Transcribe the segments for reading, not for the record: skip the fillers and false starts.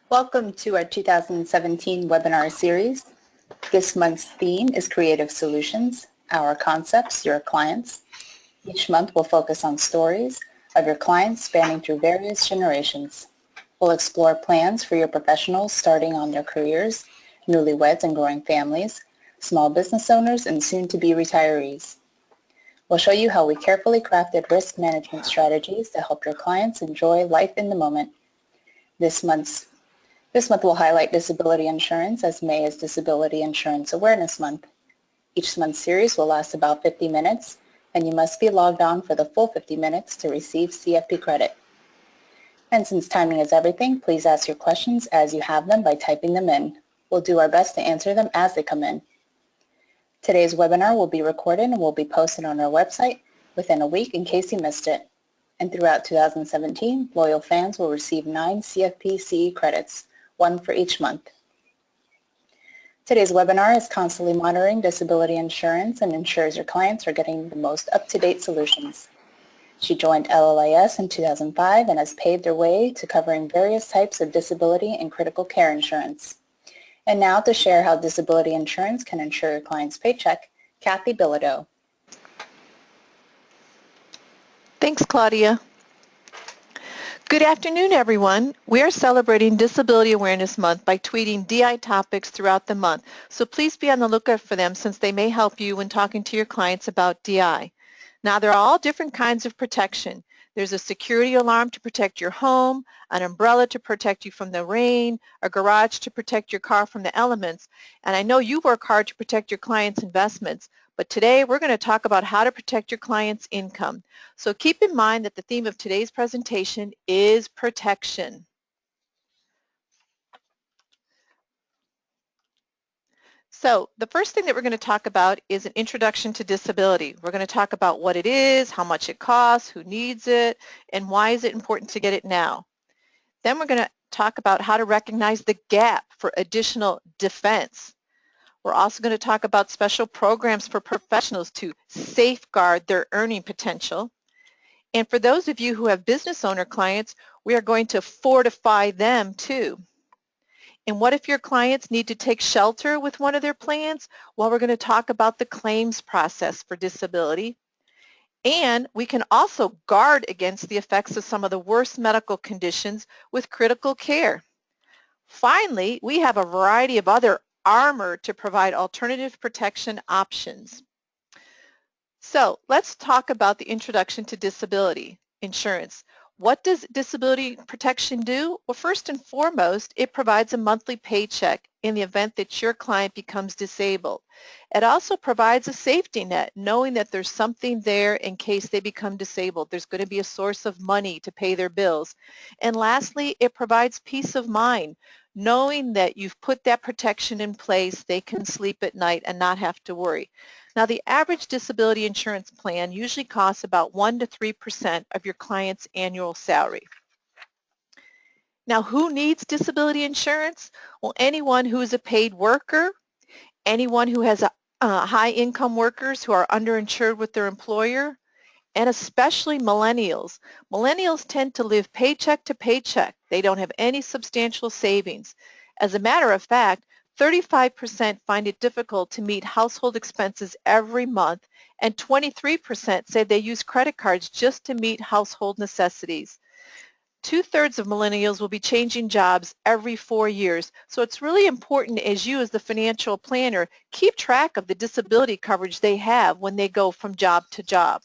Welcome to our 2017 webinar series. This month's theme is Creative Solutions, Our Concepts, Your Clients. Each month we'll focus on stories of your clients spanning through various generations. We'll explore plans for your professionals starting on their careers, newlyweds and growing families, small business owners, and soon-to-be retirees. We'll show you how we carefully crafted risk management strategies to help your clients enjoy life in the moment. This month we'll highlight disability insurance, as May is Disability Insurance Awareness Month. Each month's series will last about 50 minutes, and you must be logged on for the full 50 minutes to receive CFP credit. And since timing is everything, please ask your questions as you have them by typing them in. We'll do our best to answer them as they come in. Today's webinar will be recorded and will be posted on our website within a week in case you missed it. And throughout 2017, loyal fans will receive 9 CFP CE credits, 1 for each month. Today's webinar is constantly monitoring disability insurance and ensures your clients are getting the most up-to-date solutions. She joined LLIS in 2005 and has paved her way to covering various types of disability and critical care insurance. And now to share how disability insurance can insure your client's paycheck, Kathy Bilodeau. Thanks, Claudia. Good afternoon, everyone. We are celebrating Disability Awareness Month by tweeting DI topics throughout the month, so please be on the lookout for them since they may help you when talking to your clients about DI. Now, there are all different kinds of protection. There's a security alarm to protect your home, an umbrella to protect you from the rain, a garage to protect your car from the elements, and I know you work hard to protect your clients' investments, but today we're going to talk about how to protect your client's income. So keep in mind that the theme of today's presentation is protection. So the first thing that we're going to talk about is an introduction to disability. We're going to talk about what it is, how much it costs, who needs it, and why is it important to get it now. Then we're going to talk about how to recognize the gap for additional defense. We're also going to talk about special programs for professionals to safeguard their earning potential. And for those of you who have business owner clients, we are going to fortify them too. And what if your clients need to take shelter with one of their plans? Well, we're going to talk about the claims process for disability. And we can also guard against the effects of some of the worst medical conditions with critical care. Finally, we have a variety of other armor to provide alternative protection options. So let's talk about the introduction to disability insurance. What does disability protection do? Well, first and foremost, it provides a monthly paycheck in the event that your client becomes disabled. It also provides a safety net, knowing that there's something there in case they become disabled. There's going to be a source of money to pay their bills. And lastly, it provides peace of mind, knowing that you've put that protection in place, they can sleep at night and not have to worry. Now, the average disability insurance plan usually costs about 1 to 3% of your client's annual salary. Now, who needs disability insurance? Well, anyone who is a paid worker, anyone who has high-income workers who are underinsured with their employer, and especially millennials. Millennials tend to live paycheck to paycheck. They don't have any substantial savings. As a matter of fact, 35% find it difficult to meet household expenses every month, and 23% say they use credit cards just to meet household necessities. 2/3 of millennials will be changing jobs every 4 years, so it's really important as you, as the financial planner, keep track of the disability coverage they have when they go from job to job.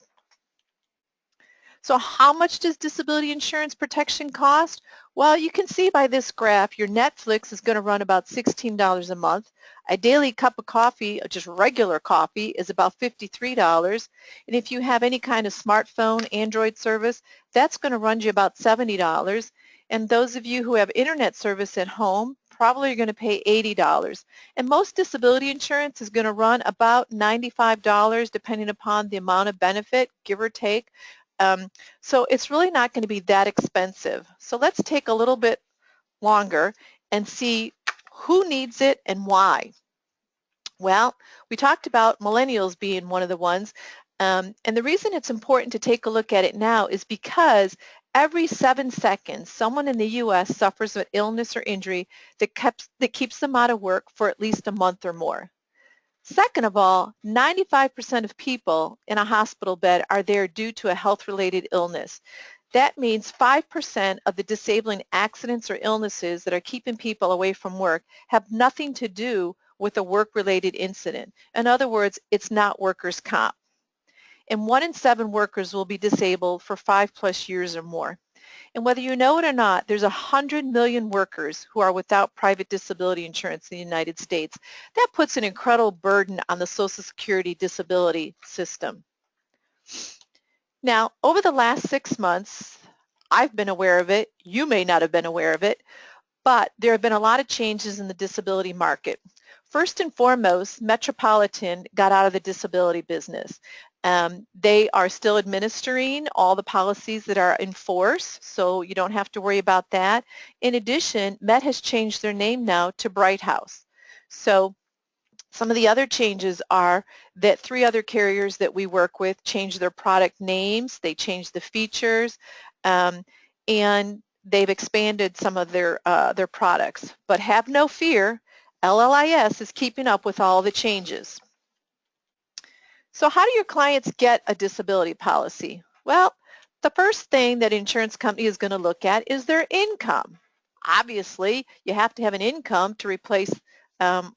So how much does disability insurance protection cost? Well, you can see by this graph, your Netflix is going to run about $16 a month. A daily cup of coffee, just regular coffee, is about $53. And if you have any kind of smartphone, Android service, that's going to run you about $70. And those of you who have internet service at home, probably are going to pay $80. And most disability insurance is going to run about $95 depending upon the amount of benefit, give or take. So it's really not going to be that expensive. So let's take a little bit longer and see who needs it and why. Well, we talked about millennials being one of the ones. And the reason it's important to take a look at it now is because Every 7 seconds, someone in the U.S. suffers an illness or injury that keeps them out of work for at least a month or more. Second of all, 95% of people in a hospital bed are there due to a health-related illness. That means 5% of the disabling accidents or illnesses that are keeping people away from work have nothing to do with a work-related incident. In other words, it's not workers' comp. And 1 in 7 workers will be disabled for 5+ years or more. And whether you know it or not, there's 100 million workers who are without private disability insurance in the United States. That puts an incredible burden on the Social Security disability system. Now, over the last 6 months, I've been aware of it. You may not have been aware of it, but there have been a lot of changes in the disability market. First and foremost, Metropolitan got out of the disability business. They are still administering all the policies that are in force, so you don't have to worry about that. In addition, Met has changed their name now to Bright House. So some of the other changes are that 3 other carriers that we work with changed their product names, they changed the features, and they've expanded some of their products. But have no fear, LLIS is keeping up with all the changes. So how do your clients get a disability policy? Well, the first thing that an insurance company is going to look at is their income. Obviously, you have to have an income to replace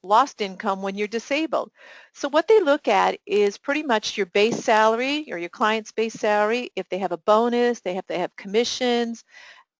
lost income when you're disabled. So what they look at is pretty much your base salary or your client's base salary. If they have a bonus, they have to have commissions.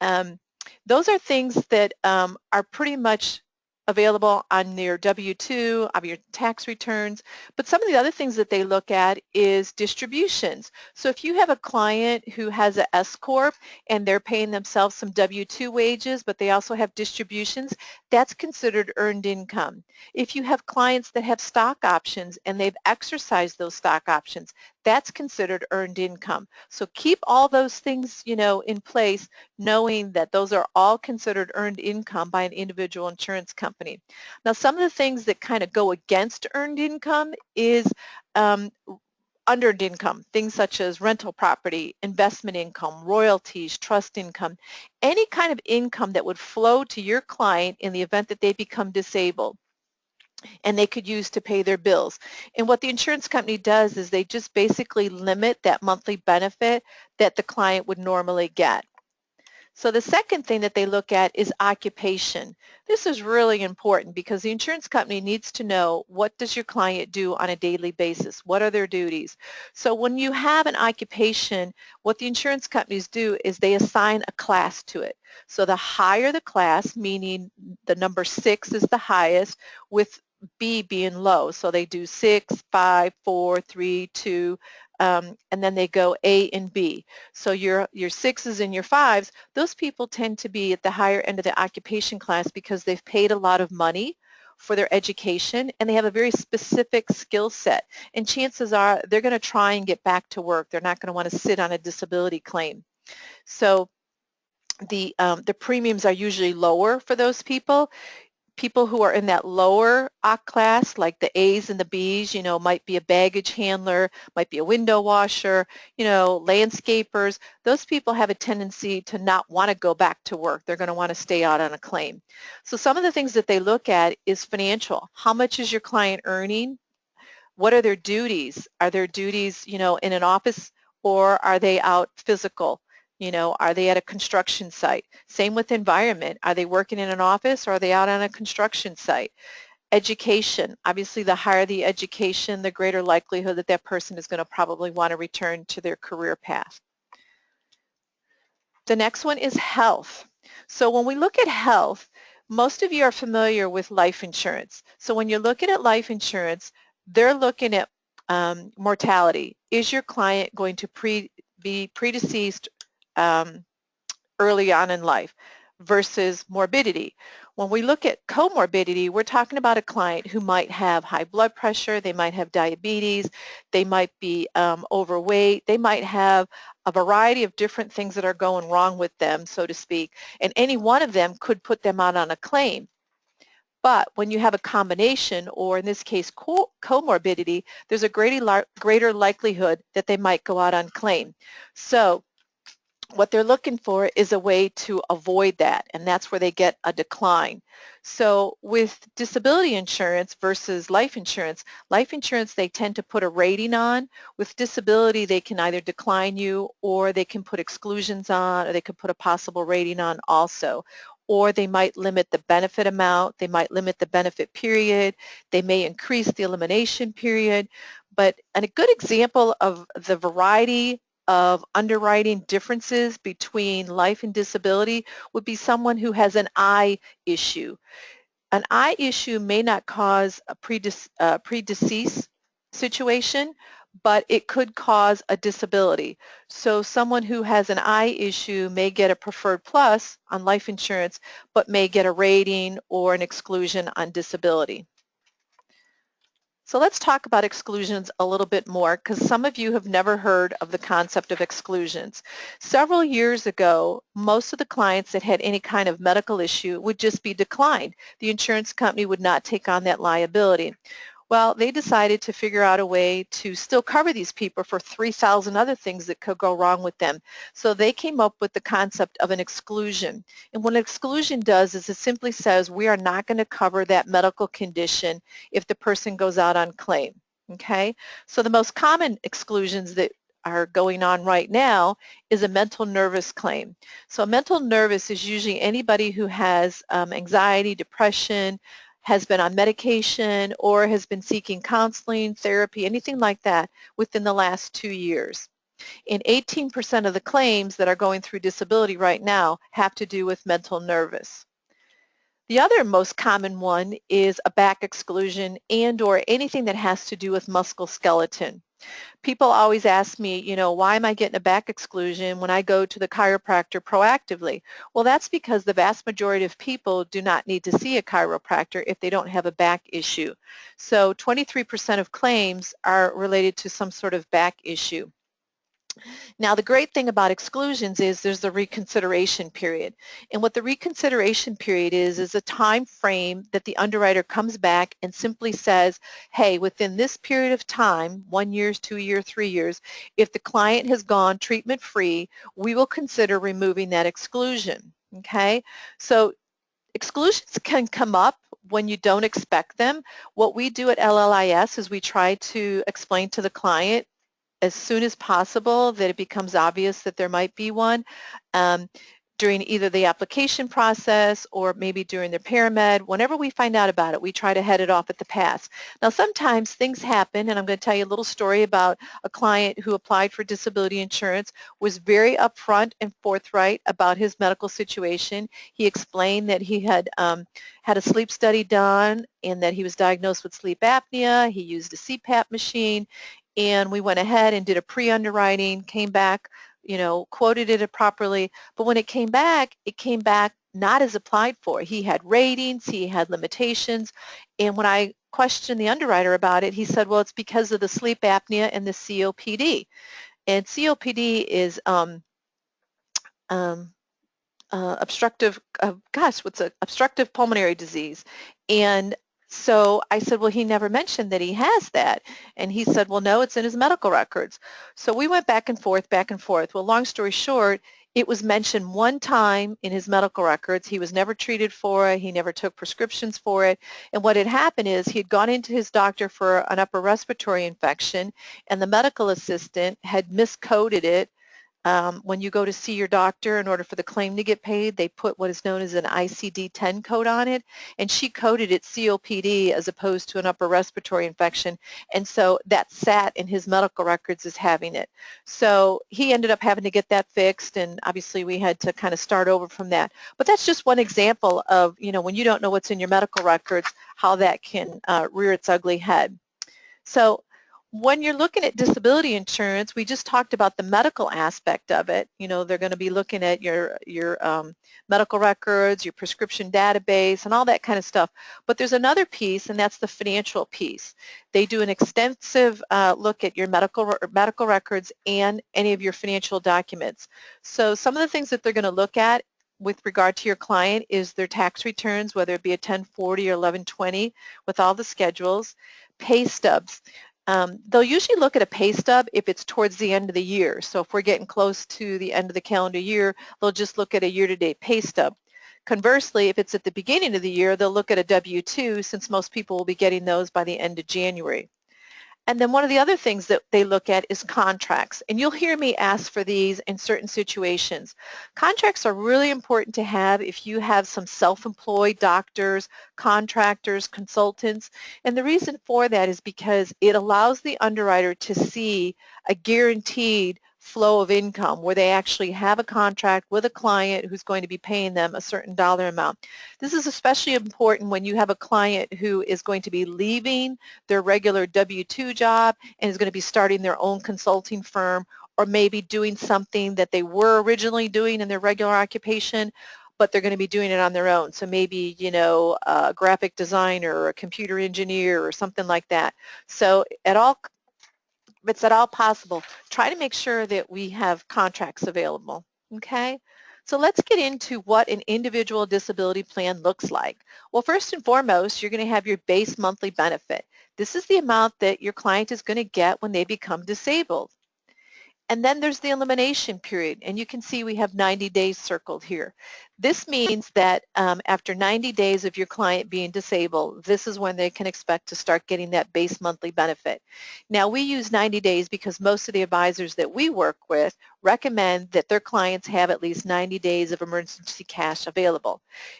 Those are things that are pretty much available on your W-2, of your tax returns. But some of the other things that they look at is distributions. So if you have a client who has an S Corp and they're paying themselves some W-2 wages, but they also have distributions, that's considered earned income. If you have clients that have stock options and they've exercised those stock options, that's considered earned income. So keep all those things, in place, knowing that those are all considered earned income by an individual insurance company. Now, some of the things that kind of go against earned income is unearned income, things such as rental property, investment income, royalties, trust income, any kind of income that would flow to your client in the event that they become disabled and they could use to pay their bills. And what the insurance company does is they just basically limit that monthly benefit that the client would normally get. So the second thing that they look at is occupation. This is really important because the insurance company needs to know, what does your client do on a daily basis? What are their duties? So when you have an occupation, what the insurance companies do is they assign a class to it. So the higher the class, meaning the number 6 is the highest, with B being low. So they do 6, 5, 4, 3, 2, and then they go A and B. So your 6s and your 5s, those people tend to be at the higher end of the occupation class because they've paid a lot of money for their education and they have a very specific skill set. And chances are they're going to try and get back to work. They're not going to want to sit on a disability claim. So the premiums are usually lower for those people. People who are in that lower OC class, like the A's and the B's, might be a baggage handler, might be a window washer, landscapers. Those people have a tendency to not want to go back to work. They're going to want to stay out on a claim. So some of the things that they look at is financial. How much is your client earning? What are their duties? Are their duties, in an office, or are they out physical? Are they at a construction site? Same with environment. Are they working in an office or are they out on a construction site? Education. Obviously, the higher the education, the greater likelihood that that person is going to probably want to return to their career path. The next one is health. So when we look at health, most of you are familiar with life insurance. So when you're looking at life insurance, they're looking at mortality. Is your client going to be predeceased early on in life versus morbidity? When we look at comorbidity, we're talking about a client who might have high blood pressure, they might have diabetes, they might be overweight, they might have a variety of different things that are going wrong with them, so to speak, and any one of them could put them out on a claim. But when you have a combination, or in this case comorbidity, there's a greater likelihood that they might go out on claim. So what they're looking for is a way to avoid that, and that's where they get a decline. So with disability insurance versus life insurance, they tend to put a rating on. With disability, they can either decline you, or they can put exclusions on, or they could put a possible rating on also. Or they might limit the benefit amount, they might limit the benefit period, they may increase the elimination period. And a good example of the variety of underwriting differences between life and disability would be someone who has an eye issue. An eye issue may not cause a predeceased situation, but it could cause a disability. So someone who has an eye issue may get a preferred plus on life insurance, but may get a rating or an exclusion on disability. So let's talk about exclusions a little bit more, because some of you have never heard of the concept of exclusions. Several years ago, most of the clients that had any kind of medical issue would just be declined. The insurance company would not take on that liability. Well, they decided to figure out a way to still cover these people for 3,000 other things that could go wrong with them. So they came up with the concept of an exclusion. And what an exclusion does is it simply says we are not going to cover that medical condition if the person goes out on claim. Okay? So the most common exclusions that are going on right now is a mental nervous claim. So a mental nervous is usually anybody who has anxiety, depression, has been on medication, or has been seeking counseling, therapy, anything like that within the last 2 years. And 18% of the claims that are going through disability right now have to do with mental nervous. The other most common one is a back exclusion and or anything that has to do with musculoskeletal. People always ask me, why am I getting a back exclusion when I go to the chiropractor proactively? Well, that's because the vast majority of people do not need to see a chiropractor if they don't have a back issue. So 23% of claims are related to some sort of back issue. Now, the great thing about exclusions is there's the reconsideration period. And what the reconsideration period is a time frame that the underwriter comes back and simply says, hey, within this period of time, 1 year, 2 years, 3 years, if the client has gone treatment-free, we will consider removing that exclusion. Okay? So exclusions can come up when you don't expect them. What we do at LLIS is we try to explain to the client as soon as possible that it becomes obvious that there might be one during either the application process or maybe during their paramed. Whenever we find out about it, we try to head it off at the pass. Now, sometimes things happen, and I'm going to tell you a little story about a client who applied for disability insurance, was very upfront and forthright about his medical situation. He explained that he had had a sleep study done and that he was diagnosed with sleep apnea. He used a CPAP machine, and we went ahead and did a pre-underwriting, came back, quoted it properly, but when it came back not as applied for. He had ratings, he had limitations, and when I questioned the underwriter about it, he said, well, it's because of the sleep apnea and the COPD. And COPD is obstructive, obstructive pulmonary disease. And so I said, well, he never mentioned that he has that. And he said, well, no, it's in his medical records. So we went back and forth, back and forth. Well, long story short, it was mentioned one time in his medical records. He was never treated for it. He never took prescriptions for it. And what had happened is he had gone into his doctor for an upper respiratory infection, and the medical assistant had miscoded it. When you go to see your doctor, in order for the claim to get paid, they put what is known as an ICD-10 code on it, and she coded it COPD as opposed to an upper respiratory infection, and so that sat in his medical records as having it. So he ended up having to get that fixed, and obviously we had to kind of start over from that. But that's just one example of, when you don't know what's in your medical records, how that can rear its ugly head. So when you're looking at disability insurance, we just talked about the medical aspect of it. They're going to be looking at your medical records, your prescription database, and all that kind of stuff. But there's another piece, and that's the financial piece. They do an extensive look at your medical records and any of your financial documents. So some of the things that they're going to look at with regard to your client is their tax returns, whether it be a 1040 or 1120 with all the schedules, pay stubs. They'll usually look at a pay stub if it's towards the end of the year. So if we're getting close to the end of the calendar year, they'll just look at a year-to-date pay stub. Conversely, if it's at the beginning of the year, they'll look at a W-2 since most people will be getting those by the end of January. And then one of the other things that they look at is contracts. And you'll hear me ask for these in certain situations. Contracts are really important to have if you have some self-employed doctors, contractors, consultants. And the reason for that is because it allows the underwriter to see a guaranteed flow of income where they actually have a contract with a client who's going to be paying them a certain dollar amount. This is especially important when you have a client who is going to be leaving their regular W-2 job and is going to be starting their own consulting firm, or maybe doing something that they were originally doing in their regular occupation, but they're going to be doing it on their own. So maybe, you know, a graphic designer or a computer engineer or something like that. So if it's at all possible, try to make sure that we have contracts available, okay? So let's get into what an individual disability plan looks like. Well, first and foremost, you're going to have your base monthly benefit. This is the amount that your client is going to get when they become disabled. And then there's the elimination period, and you can see we have 90 days circled here. This means that after 90 days of your client being disabled, this is when they can expect to start getting that base monthly benefit. Now, we use 90 days because most of the advisors that we work with recommend that their clients have at least 90 days of emergency cash available.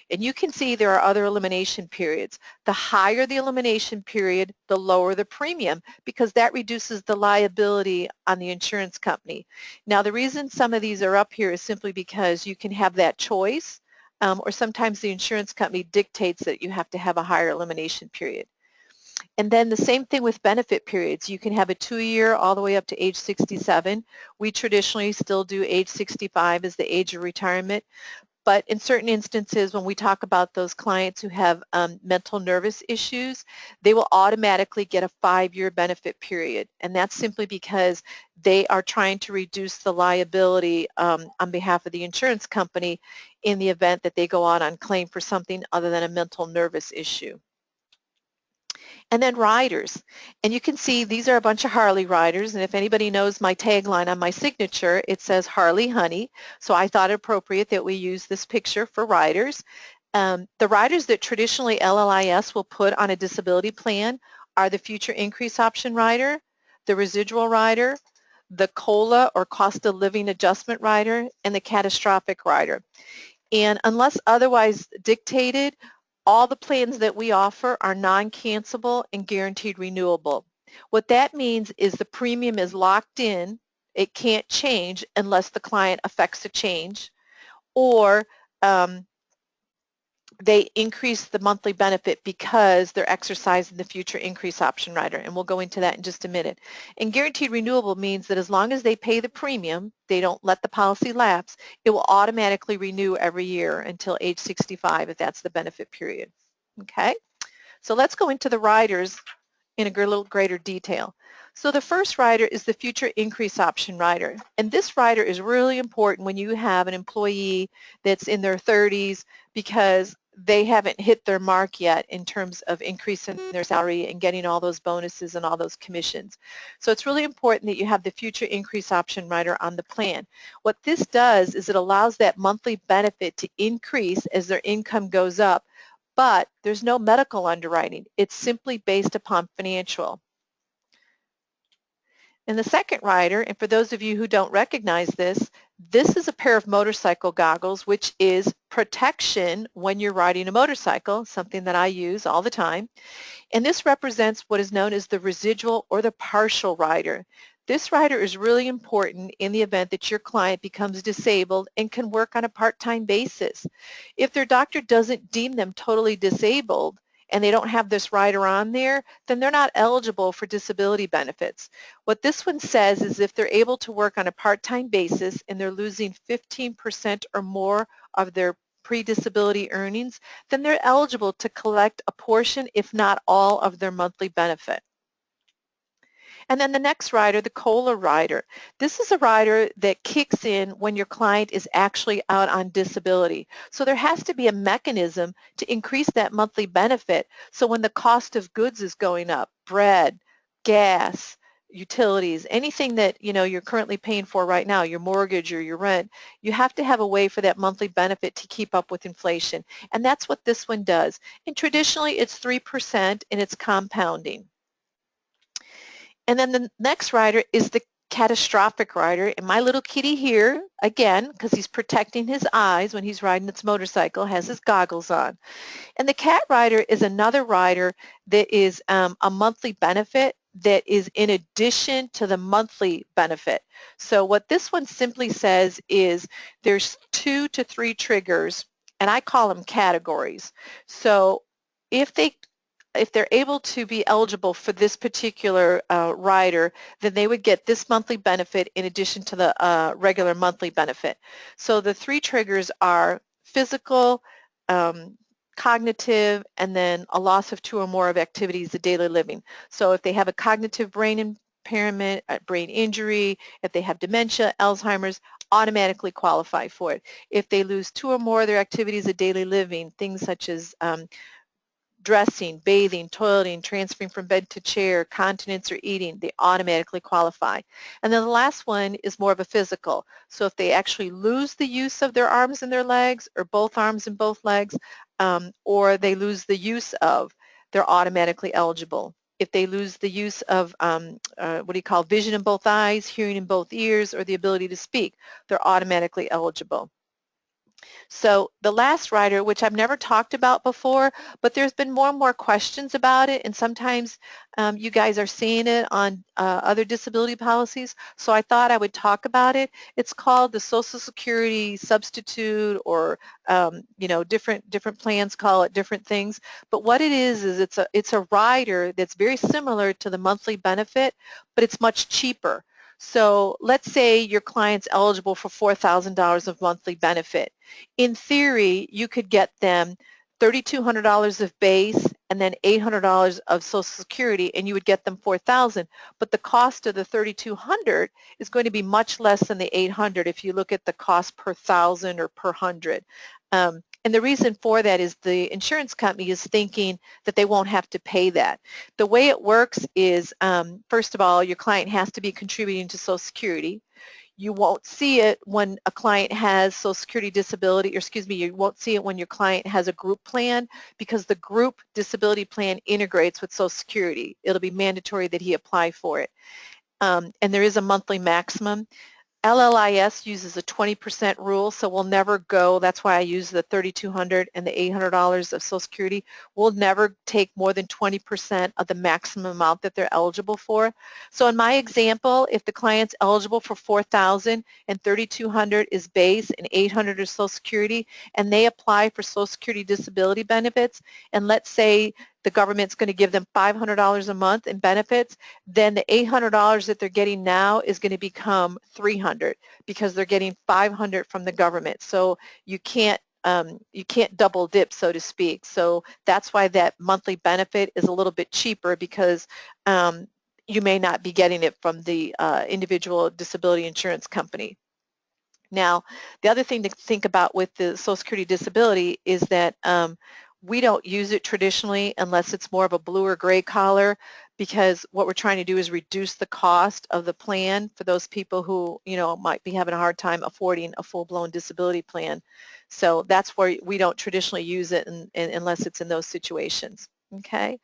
And you can see there are other elimination periods. The higher the elimination period, the lower the premium, because that reduces the liability on the insurance company. Now, the reason some of these are up here is simply because you can have that choice, or sometimes the insurance company dictates that you have to have a higher elimination period. And then the same thing with benefit periods. You can have a 2-year all the way up to age 67. We traditionally still do age 65 as the age of retirement. But in certain instances, when we talk about those clients who have mental nervous issues, they will automatically get a 5-year benefit period. And that's simply because they are trying to reduce the liability on behalf of the insurance company in the event that they go out on claim for something other than a mental nervous issue. And then riders. And you can see these are a bunch of Harley riders, and if anybody knows my tagline on my signature, it says Harley Honey. So I thought it appropriate that we use this picture for riders. The riders that traditionally LLIS will put on a disability plan are the future increase option rider, the residual rider, the COLA or cost of living adjustment rider, and the catastrophic rider. And unless otherwise dictated, all the plans that we offer are non-cancelable and guaranteed renewable. What that means is the premium is locked in. It can't change unless the client affects a change, or they increase the monthly benefit because they're exercising the future increase option rider, and we'll go into that in just a minute. And guaranteed renewable means that as long as they pay the premium, they don't let the policy lapse, it will automatically renew every year until age 65 if that's the benefit period. Okay, so let's go into the riders in a little greater detail. So the first rider is the future increase option rider, and this rider is really important when you have an employee that's in their 30s because they haven't hit their mark yet in terms of increasing their salary and getting all those bonuses and all those commissions. So it's really important that you have the future increase option rider on the plan. What this does is it allows that monthly benefit to increase as their income goes up, but there's no medical underwriting. It's simply based upon financial. And the second rider, and for those of you who don't recognize this, this is a pair of motorcycle goggles, which is protection when you're riding a motorcycle, something that I use all the time. And this represents what is known as the residual or the partial rider. This rider is really important in the event that your client becomes disabled and can work on a part-time basis. If their doctor doesn't deem them totally disabled and they don't have this rider on there, then they're not eligible for disability benefits. What this one says is if they're able to work on a part-time basis and they're losing 15% or more of their pre-disability earnings, then they're eligible to collect a portion, if not all, of their monthly benefit. And then the next rider, the COLA rider. This is a rider that kicks in when your client is actually out on disability. So there has to be a mechanism to increase that monthly benefit. So when the cost of goods is going up, bread, gas, utilities, anything that you're currently paying for right now, your mortgage or your rent, you have to have a way for that monthly benefit to keep up with inflation. And that's what this one does. And traditionally it's 3% and it's compounding. And then the next rider is the catastrophic rider. And my little kitty here, again, because he's protecting his eyes when he's riding its motorcycle, has his goggles on. And the cat rider is another rider that is a monthly benefit that is in addition to the monthly benefit. So what this one simply says is there's 2 to 3 triggers, and I call them categories. So if they're able to be eligible for this particular rider, then they would get this monthly benefit in addition to the regular monthly benefit. So the 3 triggers are physical, cognitive, and then a loss of 2 or more of activities of daily living. So if they have a cognitive brain impairment, a brain injury, if they have dementia, Alzheimer's, automatically qualify for it. If they lose 2 or more of their activities of daily living, things such as dressing, bathing, toileting, transferring from bed to chair, continence, or eating, they automatically qualify. And then the last one is more of a physical. So if they actually lose the use of their arms and their legs, or both arms and both legs, or they lose the use of, they're automatically eligible. If they lose the use of vision in both eyes, hearing in both ears, or the ability to speak, they're automatically eligible. So the last rider, which I've never talked about before, but there's been more and more questions about it, and sometimes you guys are seeing it on other disability policies, so I thought I would talk about it. It's called the Social Security Substitute, or different plans call it different things. But what it is it's a rider that's very similar to the monthly benefit, but it's much cheaper. So let's say your client's eligible for $4,000 of monthly benefit. In theory, you could get them $3,200 of base and then $800 of Social Security, and you would get them $4,000. But the cost of the $3,200 is going to be much less than the $800 if you look at the cost per thousand or per hundred. And the reason for that is the insurance company is thinking that they won't have to pay that. The way it works is, first of all, your client has to be contributing to Social Security. You won't see it when a client has Social Security disability, or excuse me, you won't see it when your client has a group plan, because the group disability plan integrates with Social Security. It'll be mandatory that he apply for it. And there is a monthly maximum. LLIS uses a 20% rule, so we'll never go, that's why I use the $3,200 and the $800 of Social Security. We'll never take more than 20% of the maximum amount that they're eligible for. So in my example, if the client's eligible for $4,000 and $3,200 is base and $800 is Social Security, and they apply for Social Security disability benefits, and let's say the government's going to give them $500 a month in benefits, then the $800 that they're getting now is going to become $300 because they're getting $500 from the government. So you can't double dip, so to speak. So that's why that monthly benefit is a little bit cheaper, because you may not be getting it from the individual disability insurance company. Now, the other thing to think about with the Social Security disability is that we don't use it traditionally unless it's more of a blue or gray collar, because what we're trying to do is reduce the cost of the plan for those people who might be having a hard time affording a full-blown disability plan. So that's where we don't traditionally use it unless it's in those situations. Okay,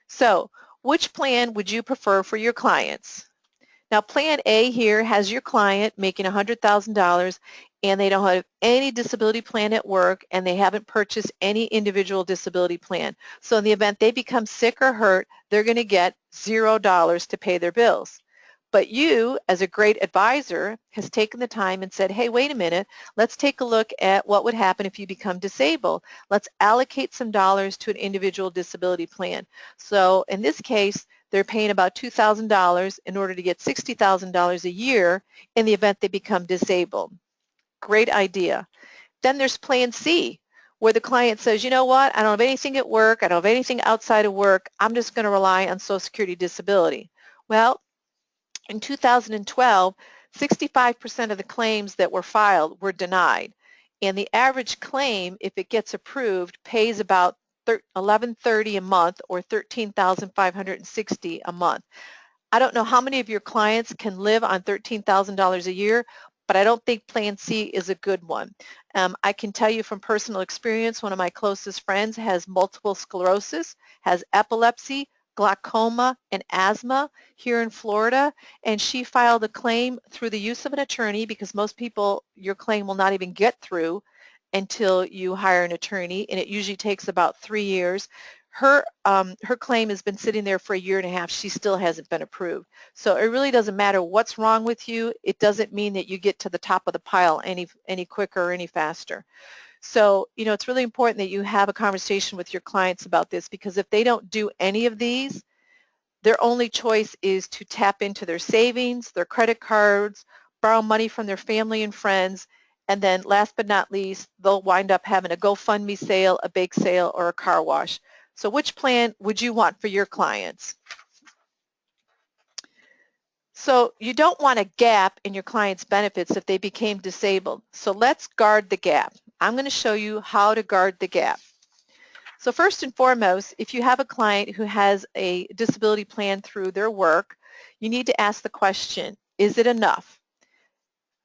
so which plan would you prefer for your clients? Now, Plan A here has your client making $100,000 and they don't have any disability plan at work, and they haven't purchased any individual disability plan. So in the event they become sick or hurt, they're going to get $0 to pay their bills. But you, as a great advisor, has taken the time and said, hey, wait a minute, let's take a look at what would happen if you become disabled. Let's allocate some dollars to an individual disability plan. So in this case, they're paying about $2,000 in order to get $60,000 a year in the event they become disabled. Great idea. Then there's Plan C, where the client says, you know what, I don't have anything at work, I don't have anything outside of work, I'm just going to rely on Social Security disability. Well, in 2012, 65% of the claims that were filed were denied, and the average claim, if it gets approved, pays about $1,130 a month, or $13,560 a month. I don't know how many of your clients can live on $13,000 a year, but I don't think Plan C is a good one. I can tell you from personal experience, one of my closest friends has multiple sclerosis, has epilepsy, glaucoma, and asthma here in Florida, and she filed a claim through the use of an attorney because most people, your claim will not even get through until you hire an attorney, and it usually takes about 3 years. Her claim has been sitting there for a year and a half. She still hasn't been approved. So it really doesn't matter what's wrong with you. It doesn't mean that you get to the top of the pile any quicker or any faster. So, you know, it's really important that you have a conversation with your clients about this, because if they don't do any of these, their only choice is to tap into their savings, their credit cards, borrow money from their family and friends, and then last but not least, they'll wind up having a GoFundMe sale, a bake sale, or a car wash. So which plan would you want for your clients? So you don't want a gap in your client's benefits if they became disabled. So let's guard the gap. I'm going to show you how to guard the gap. So first and foremost, if you have a client who has a disability plan through their work, you need to ask the question, is it enough?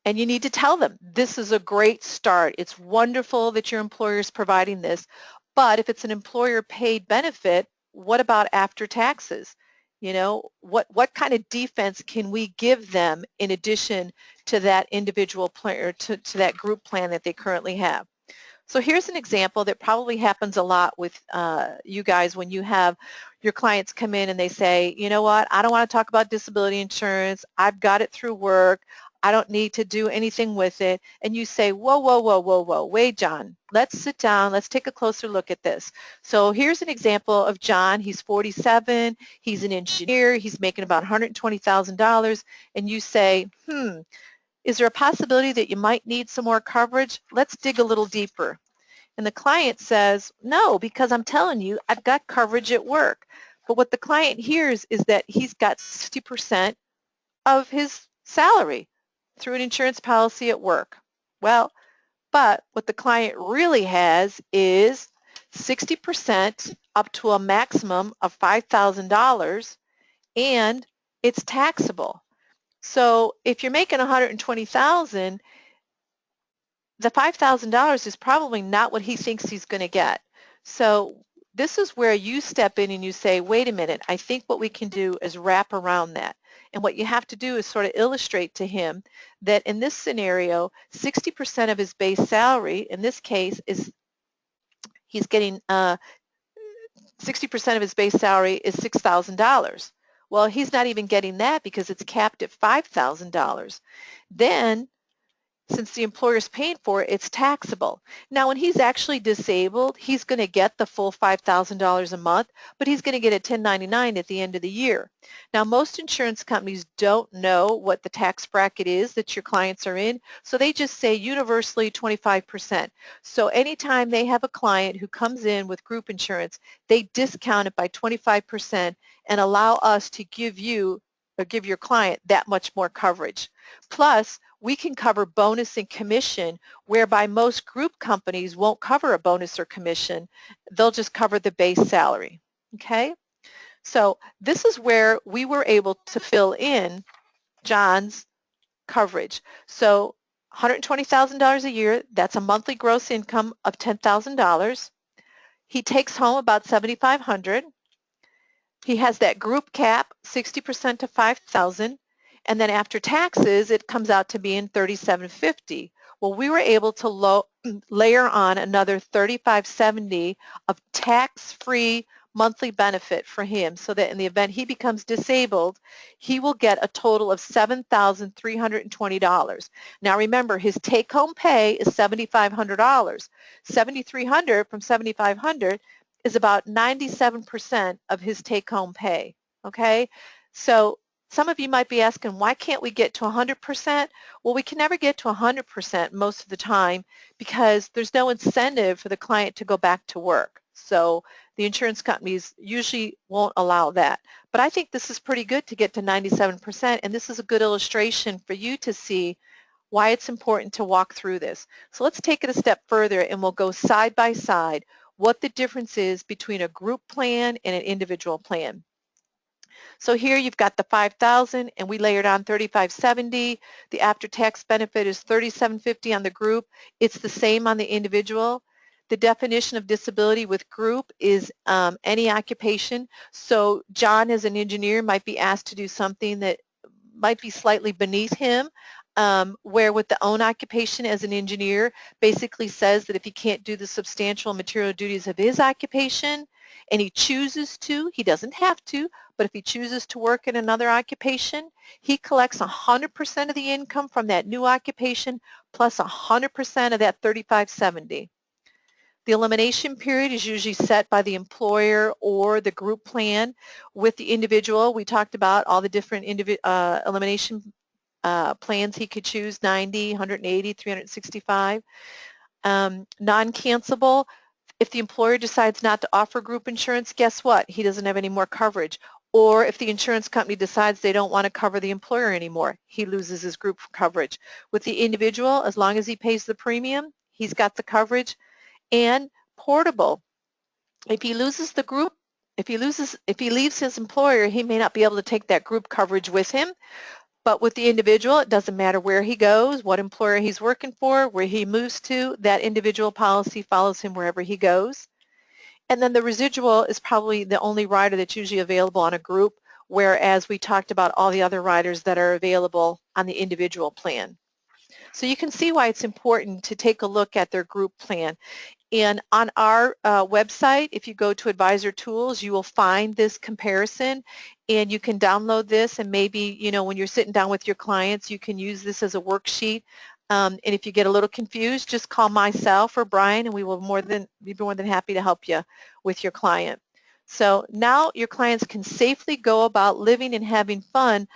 And you need to tell them, this is a great start. It's wonderful that your employer is providing this. But if it's an employer paid benefit, what about after taxes? You know, what kind of defense can we give them in addition to that individual plan or to that group plan that they currently have? So here's an example that probably happens a lot with you guys when you have your clients come in and they say, you know what, I don't want to talk about disability insurance. I've got it through work. I don't need to do anything with it. And you say, whoa, whoa, whoa, whoa, whoa, wait, John, let's sit down. Let's take a closer look at this. So here's an example of John. He's 47. He's an engineer. He's making about $120,000. And you say, is there a possibility that you might need some more coverage? Let's dig a little deeper. And the client says, no, because I'm telling you, I've got coverage at work. But what the client hears is that he's got 60% of his salary through an insurance policy at work. Well, but what the client really has is 60% up to a maximum of $5,000, and it's taxable. So if you're making $120,000, the $5,000 is probably not what he thinks he's going to get. So this is where you step in and you say, wait a minute, I think what we can do is wrap around that. And what you have to do is sort of illustrate to him that in this scenario, 60% of his base salary, in this case, is he's getting 60% of his base salary is $6,000. Well, he's not even getting that because it's capped at $5,000. Then since the employer is paying for it, it's taxable. Now, when he's actually disabled, he's going to get the full $5,000 a month, but he's going to get a 1099 at the end of the year. Now, most insurance companies don't know what the tax bracket is that your clients are in, so they just say universally 25%. So anytime they have a client who comes in with group insurance, they discount it by 25% and allow us to give you or give your client that much more coverage. Plus, we can cover bonus and commission, whereby most group companies won't cover a bonus or commission. They'll just cover the base salary, okay? So this is where we were able to fill in John's coverage. So $120,000 a year, that's a monthly gross income of $10,000. He takes home about $7,500. He has that group cap, 60% to $5,000. And then after taxes, it comes out to being $3,750. Well, we were able to layer on another $3,570 of tax-free monthly benefit for him so that in the event he becomes disabled, he will get a total of $7,320. Now remember, his take-home pay is $7,500. $7,300 from $7,500 is about 97% of his take-home pay, okay? So some of you might be asking, why can't we get to 100%? Well, we can never get to 100% most of the time because there's no incentive for the client to go back to work. So the insurance companies usually won't allow that. But I think this is pretty good to get to 97%, and this is a good illustration for you to see why it's important to walk through this. So let's take it a step further and we'll go side by side what the difference is between a group plan and an individual plan. So here you've got the $5,000 and we layered on $3,570. The after-tax benefit is $3,750 on the group. It's the same on the individual. The definition of disability with group is any occupation. So John, as an engineer, might be asked to do something that might be slightly beneath him, where with the own occupation as an engineer basically says that if he can't do the substantial material duties of his occupation and he chooses to, he doesn't have to, but if he chooses to work in another occupation, he collects 100% of the income from that new occupation plus 100% of that $3,570. The elimination period is usually set by the employer or the group plan. With the individual, we talked about all the different elimination plans he could choose, 90, 180, 365. Non-cancelable, if the employer decides not to offer group insurance, guess what? He doesn't have any more coverage. Or if the insurance company decides they don't want to cover the employer anymore, he loses his group coverage. With the individual, as long as he pays the premium, he's got the coverage. And portable, if he loses the group, if he leaves his employer, he may not be able to take that group coverage with him. But with the individual, it doesn't matter where he goes, what employer he's working for, where he moves to, that individual policy follows him wherever he goes. And then the residual is probably the only rider that's usually available on a group, whereas we talked about all the other riders that are available on the individual plan. So you can see why it's important to take a look at their group plan. And on our website, if you go to Advisor Tools, you will find this comparison, and you can download this, and maybe, you know, when you're sitting down with your clients, you can use this as a worksheet. And if you get a little confused, just call myself or Brian, and we will be more than happy to help you with your client. So now your clients can safely go about living and having fun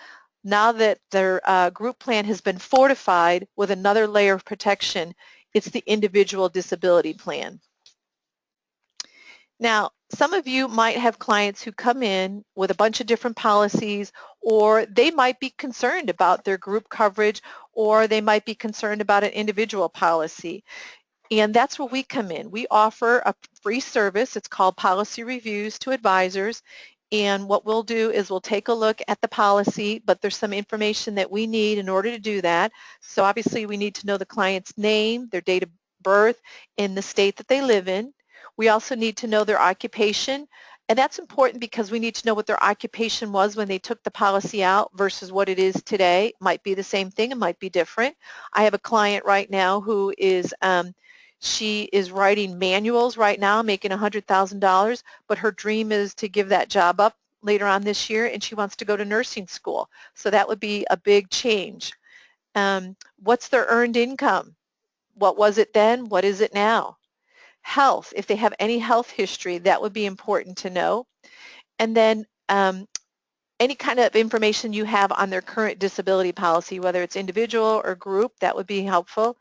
now that their group plan has been fortified with another layer of protection. It's the individual disability plan. Now, some of you might have clients who come in with a bunch of different policies, or they might be concerned about their group coverage, or they might be concerned about an individual policy. And that's where we come in. We offer a free service. It's called Policy Reviews to advisors. And what we'll do is we'll take a look at the policy, but there's some information that we need in order to do that. So obviously we need to know the client's name, their date of birth, and the state that they live in. We also need to know their occupation. And that's important because we need to know what their occupation was when they took the policy out versus what it is today. It might be the same thing, it might be different. I have a client right now who is she is writing manuals right now, making $100,000, but her dream is to give that job up later on this year, and she wants to go to nursing school. So that would be a big change. What's their earned income? What was it then? What is it now? Health, if they have any health history, that would be important to know. And then any kind of information you have on their current disability policy, whether it's individual or group, that would be helpful.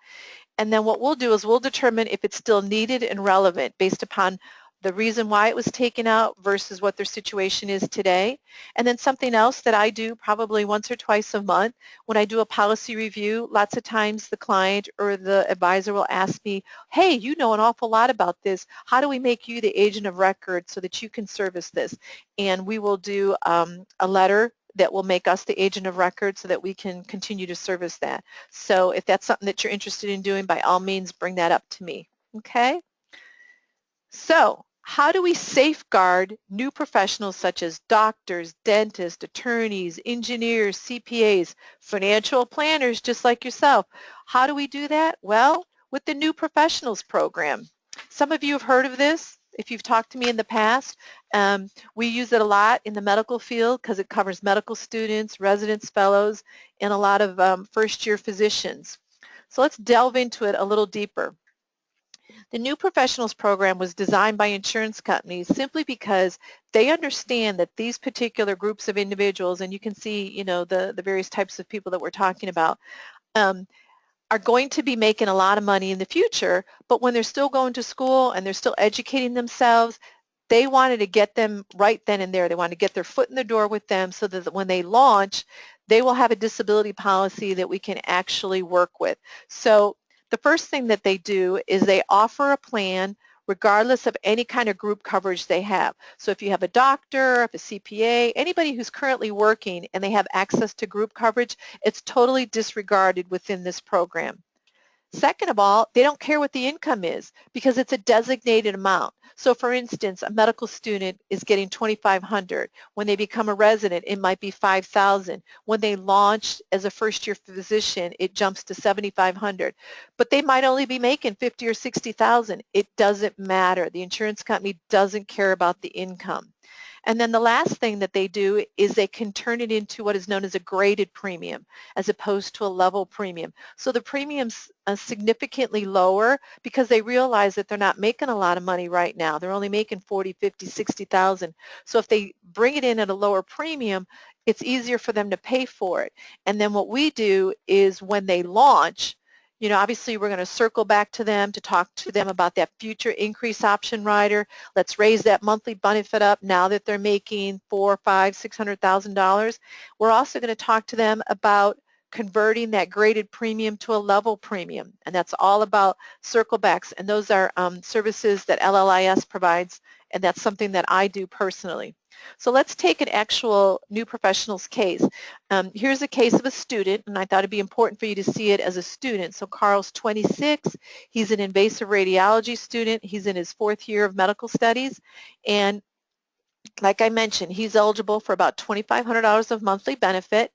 And then what we'll do is we'll determine if it's still needed and relevant based upon the reason why it was taken out versus what their situation is today. And then something else that I do probably once or twice a month, when I do a policy review, lots of times the client or the advisor will ask me, hey, you know an awful lot about this. How do we make you the agent of record so that you can service this? And we will do a letter that will make us the agent of record so that we can continue to service that. So if that's something that you're interested in doing, by all means, bring that up to me, okay? So how do we safeguard new professionals such as doctors, dentists, attorneys, engineers, CPAs, financial planners just like yourself? How do we do that? Well, with the New Professionals Program. Some of you have heard of this. If you've talked to me in the past, we use it a lot in the medical field because it covers medical students, residents, fellows, and a lot of first-year physicians. So let's delve into it a little deeper. The New Professionals Program was designed by insurance companies simply because they understand that these particular groups of individuals, and you can see, you know, the various types of people that we're talking about, are going to be making a lot of money in the future, but when they're still going to school and they're still educating themselves, they wanted to get them right then and there. They wanted to get their foot in the door with them so that when they launch, they will have a disability policy that we can actually work with. So the first thing that they do is they offer a plan regardless of any kind of group coverage they have. So if you have a doctor, if a CPA, anybody who's currently working and they have access to group coverage, it's totally disregarded within this program. Second of all, they don't care what the income is because it's a designated amount. So for instance, a medical student is getting $2,500. When they become a resident, it might be $5,000. When they launch as a first-year physician, it jumps to $7,500. But they might only be making $50,000 or $60,000. It doesn't matter. The insurance company doesn't care about the income. And then the last thing that they do is they can turn it into what is known as a graded premium as opposed to a level premium. So the premium's significantly lower because they realize that they're not making a lot of money right now. They're only making 40, 50, 60,000. So if they bring it in at a lower premium, it's easier for them to pay for it. And then what we do is when they launch, you know, obviously we're going to circle back to them to talk to them about that future increase option rider. Let's raise that monthly benefit up now that they're making $400,000, $500,000, $600,000. We're also going to talk to them about converting that graded premium to a level premium, and that's all about circle backs, and those are services that LLIS provides, and that's something that I do personally. So let's take an actual new professionals case. Here's a case of a student, and I thought it'd be important for you to see it as a student. So Carl's 26. He's an invasive radiology student. He's in his 4th year of medical studies, and like I mentioned, he's eligible for about $2,500 of monthly benefit,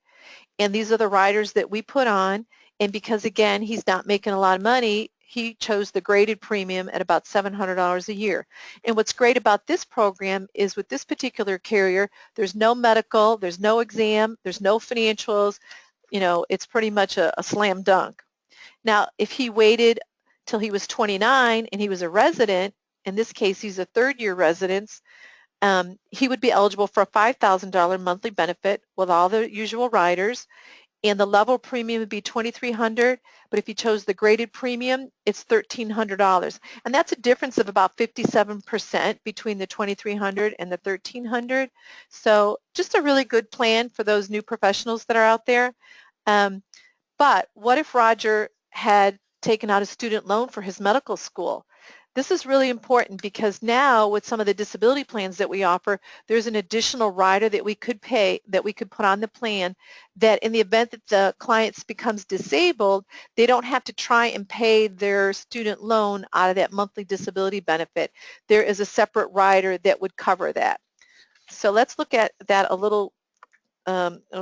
and these are the riders that we put on. And because, again, he's not making a lot of money, he chose the graded premium at about $700 a year. And what's great about this program is with this particular carrier, there's no medical, there's no exam, there's no financials. You know, it's pretty much a slam dunk. Now, if he waited till he was 29 and he was a resident, in this case he's a 3rd-year resident, he would be eligible for a $5,000 monthly benefit with all the usual riders, and the level premium would be $2,300, but if you chose the graded premium, it's $1,300. And that's a difference of about 57% between the $2,300 and the $1,300. So just a really good plan for those new professionals that are out there. But what if Roger had taken out a student loan for his medical school? This is really important because now with some of the disability plans that we offer, there's an additional rider that we could pay, that we could put on the plan, that in the event that the client becomes disabled, they don't have to try and pay their student loan out of that monthly disability benefit. There is a separate rider that would cover that. So let's look at that a little,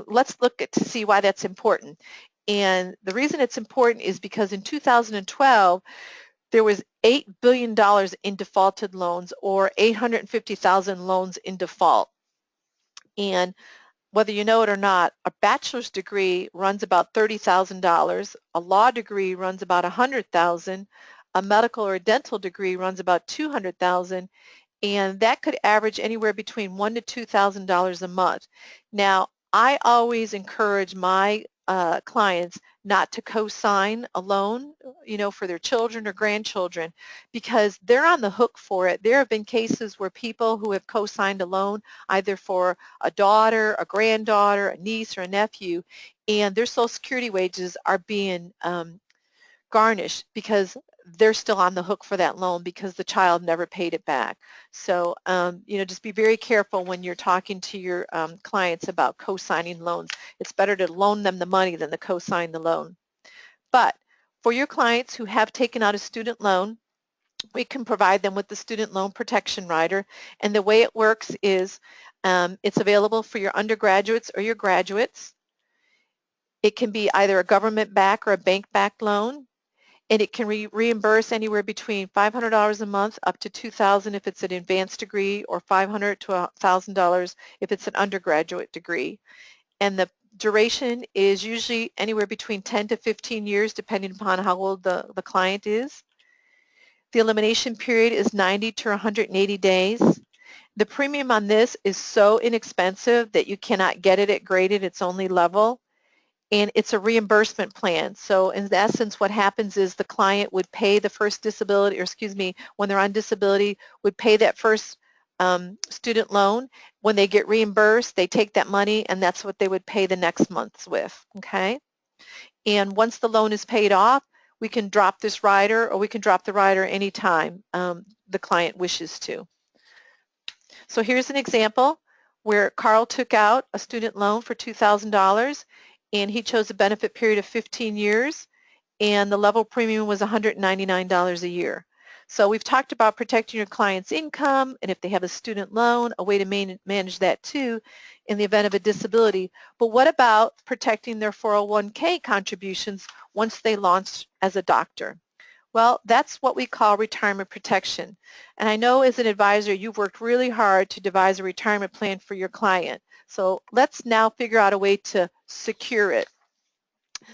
let's look at to see why that's important. And the reason it's important is because in 2012, there was $8 billion in defaulted loans, or 850,000 loans in default. And whether you know it or not, a bachelor's degree runs about $30,000, a law degree runs about $100,000, a medical or a dental degree runs about $200,000, and that could average anywhere between $1,000 to $2,000 a month. Now, I always encourage my clients not to co-sign a loan, you know, for their children or grandchildren, because they're on the hook for it. There have been cases where people who have co-signed a loan, either for a daughter, a granddaughter, a niece, or a nephew, and their Social Security wages are being garnished because they're still on the hook for that loan because the child never paid it back. So, you know, just be very careful when you're talking to your clients about co-signing loans. It's better to loan them the money than to co-sign the loan. But for your clients who have taken out a student loan, we can provide them with the student loan protection rider. And the way it works is it's available for your undergraduates or your graduates. It can be either a government-backed or a bank-backed loan, and it can reimburse anywhere between $500 a month up to $2,000 if it's an advanced degree, or $500 to $1,000 if it's an undergraduate degree. And the duration is usually anywhere between 10 to 15 years depending upon how old the client is. The elimination period is 90 to 180 days. The premium on this is so inexpensive that you cannot get it at graded, it's only level. And it's a reimbursement plan. So in essence, what happens is the client would pay the first disability, or excuse me, when they're on disability, would pay that first student loan. When they get reimbursed, they take that money, and that's what they would pay the next months with, okay? And once the loan is paid off, we can drop this rider, or we can drop the rider anytime the client wishes to. So here's an example where Carl took out a student loan for $2,000 and he chose a benefit period of 15 years and the level premium was $199 a year. So we've talked about protecting your client's income, and if they have a student loan, a way to manage that too in the event of a disability. But what about protecting their 401k contributions once they launch as a doctor? Well, that's what we call retirement protection. And I know as an advisor, you've worked really hard to devise a retirement plan for your client. So let's now figure out a way to secure it.